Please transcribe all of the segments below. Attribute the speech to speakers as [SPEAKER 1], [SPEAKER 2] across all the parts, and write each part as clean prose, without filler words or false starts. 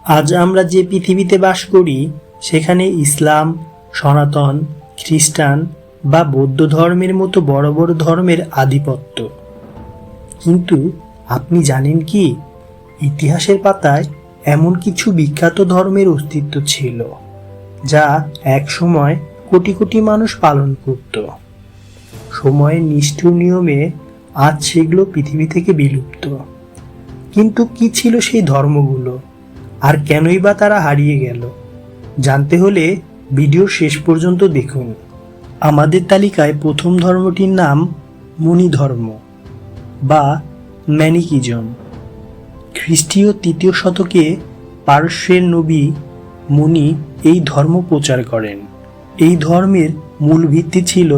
[SPEAKER 1] আজ আমরা যে পৃথিবীতে বাস করি সেখানে ইসলাম, সনাতন, খ্রিস্টান বা বৌদ্ধ ধর্মের মতো বড় বড় ধর্মের আধিপত্য। কিন্তু আপনি জানেন কি, ইতিহাসের পাতায় এমন কিছু বিখ্যাত ধর্মের অস্তিত্ব ছিল যা একসময় কোটি কোটি মানুষ পালন করত। সময়ের নিষ্ঠুর নিয়মে আজ সেগুলো পৃথিবী থেকে বিলুপ্ত। কিন্তু কি ছিল সেই ধর্মগুলো, আর কেনই বা তারা হারিয়ে গেল? জানতে হলে ভিডিওর শেষ পর্যন্ত দেখুন। আমাদের তালিকায় প্রথম ধর্মটির নাম মুনি ধর্ম বা ম্যানিকিজম। খ্রিস্টীয় ৩য় শতকে পারস্যের নবী মুনি এই ধর্ম প্রচার করেন। এই ধর্মের মূল ভিত্তি ছিল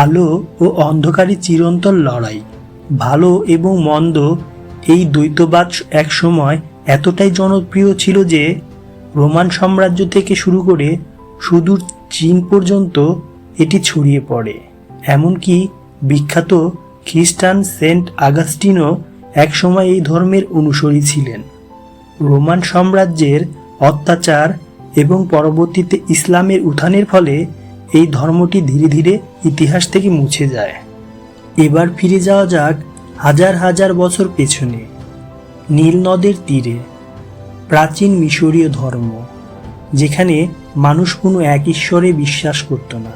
[SPEAKER 1] আলো ও অন্ধকারের চিরন্তন লড়াই। ভালো এবং মন্দ এই দ্বৈতবাদ একসময় এতটাই জনপ্রিয় ছিল যে রোমান সাম্রাজ্য থেকে শুরু করে সুদূর চীন পর্যন্ত এটি ছড়িয়ে পড়ে। এমনকি বিখ্যাত খ্রিস্টান সেন্ট আগাস্টিনও একসময় এই ধর্মের অনুসারী ছিলেন। রোমান সাম্রাজ্যের অত্যাচার এবং পরবর্তীতে ইসলামের উত্থানের ফলে এই ধর্মটি ধীরে ধীরে ইতিহাস থেকে মুছে যায়। এবার ফিরে যাওয়া যাক হাজার হাজার বছর পেছনে। নীল নদের তীরে প্রাচীন মিশরীয় ধর্ম, যেখানে মানুষ কোনো এক ঈশ্বরে বিশ্বাস করত না,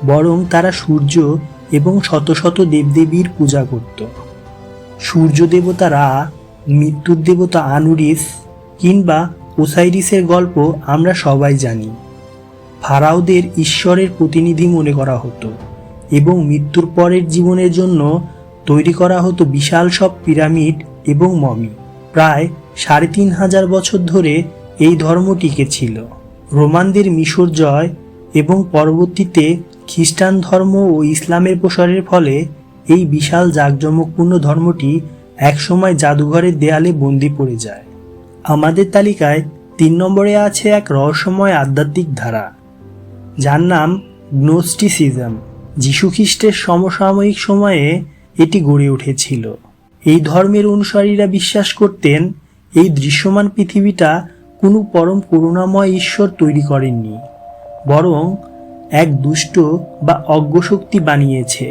[SPEAKER 1] বরং তারা সূর্য এবং শত শত দেবদেবীর পূজা করত। সূর্য দেবতা রা, মৃত্যুর দেবতা আনুরিস কিংবা ওসাইরিসের গল্প আমরা সবাই জানি। ফারাওদের ঈশ্বরের প্রতিনিধি মনে করা হতো এবং মৃত্যুর পরের জীবনের জন্য তৈরি করা হতো বিশাল সব পিরামিড এবং মমি। প্রায় ৩৫০০ বছর ধরে এই ধর্ম টিকে ছিল। রোমানদের মিশর জয় এবং পরবর্তীতে খ্রিস্টান ধর্ম ও ইসলামের প্রসারের ফলে এই বিশাল জাঁকজমকপূর্ণ ধর্মটি একসময় জাদুঘরের দেয়ালে বন্দি পড়ে যায়। আমাদের তালিকায় ৩ নম্বরে আছে এক রহস্যময় আধ্যাত্মিক ধারা যার নাম গ্নোস্টিসিজম। যীশুখ্রিস্টের সমসাময়িক সময়ে এটি গড়ে উঠেছিল। এই ধর্মের অনুসারীরা বিশ্বাস করতেন এই দৃশ্যমান পৃথিবীটা কোনো পরম করুণাময় ঈশ্বর তৈরি করেননি, বরং এক দুষ্ট বা অজ্ঞ শক্তি বানিয়েছে।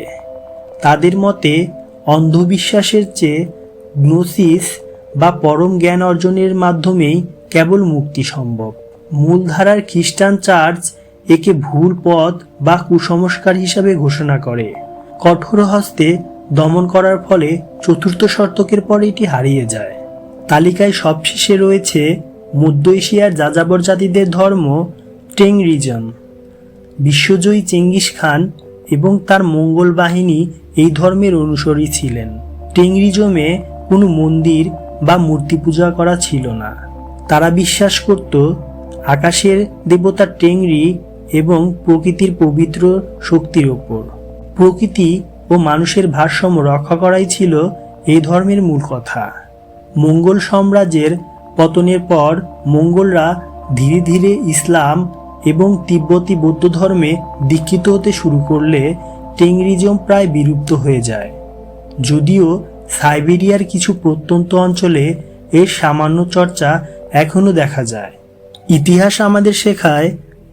[SPEAKER 1] তাদের মতে অন্ধবিশ্বাসের চেয়ে গ্নোসিস বা পরম জ্ঞান অর্জনের মাধ্যমেই কেবল মুক্তি সম্ভব। মূলধারার খ্রিস্টান চার্চ একে ভুল পথ বা কুসংস্কার হিসাবে ঘোষণা করে। কঠোর হস্তে দমন করার ফলে ৪র্থ শতকের পরে এটি হারিয়ে যায়। তালিকায় সবশেষে রয়েছে মধ্য এশিয়ার যাযাবর জাতিদের ধর্ম টেংরিজম। বিশ্বজয়ী চেঙ্গিস খান এবং তার মঙ্গল বাহিনী এই ধর্মের অনুসারী ছিলেন। টেংরিজমে কোনো মন্দির বা মূর্তি পূজা করা ছিল না। তারা বিশ্বাস করত আকাশের দেবতা টেংরি এবং প্রকৃতির পবিত্র শক্তির ওপর। প্রকৃতি ও মানুষের ভারসাম্য রক্ষা করাই ছিল এই ধর্মের মূল কথা। মঙ্গল সাম্রাজ্যের পতনের পর মঙ্গলরা ধীরে ধীরে ইসলাম এবং তিব্বতী বৌদ্ধ ধর্মে দীক্ষিত হতে শুরু করলে টেংরিজম প্রায় বিলুপ্ত হয়ে যায়। যদিও সাইবেরিয়ার কিছু প্রত্যন্ত অঞ্চলে এর সামান্য চর্চা এখনও দেখা যায়। ইতিহাস আমাদের শেখায়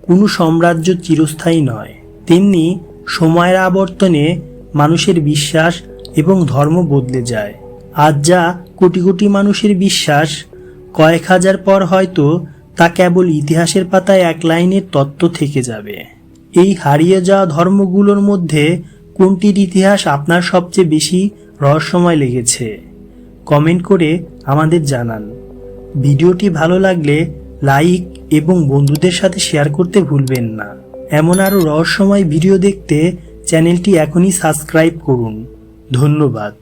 [SPEAKER 1] কোনো সাম্রাজ্য চিরস্থায়ী নয়, তেমনি সময়ের আবর্তনে মানুষের বিশ্বাস এবং ধর্ম বদলে যায়। আজ যা কোটি কোটি মানুষের বিশ্বাস, কয়েক হাজার পর হয়তো তা কেবল ইতিহাসের পাতায় এক লাইনের তত্ত্ব থেকে যাবে। এই হারিয়ে যাওয়া ধর্মগুলোর মধ্যে কোনটির ইতিহাস আপনার সবচেয়ে বেশি রহস্যময় লেগেছে? কমেন্ট করে আমাদের জানান। ভিডিওটি ভালো লাগলে লাইক এবং বন্ধুদের সাথে শেয়ার করতে ভুলবেন না। এমন আরও রহস্যময় ভিডিও দেখতে চ্যানেলটি এখনই সাবস্ক্রাইব করুন। ধন্যবাদ।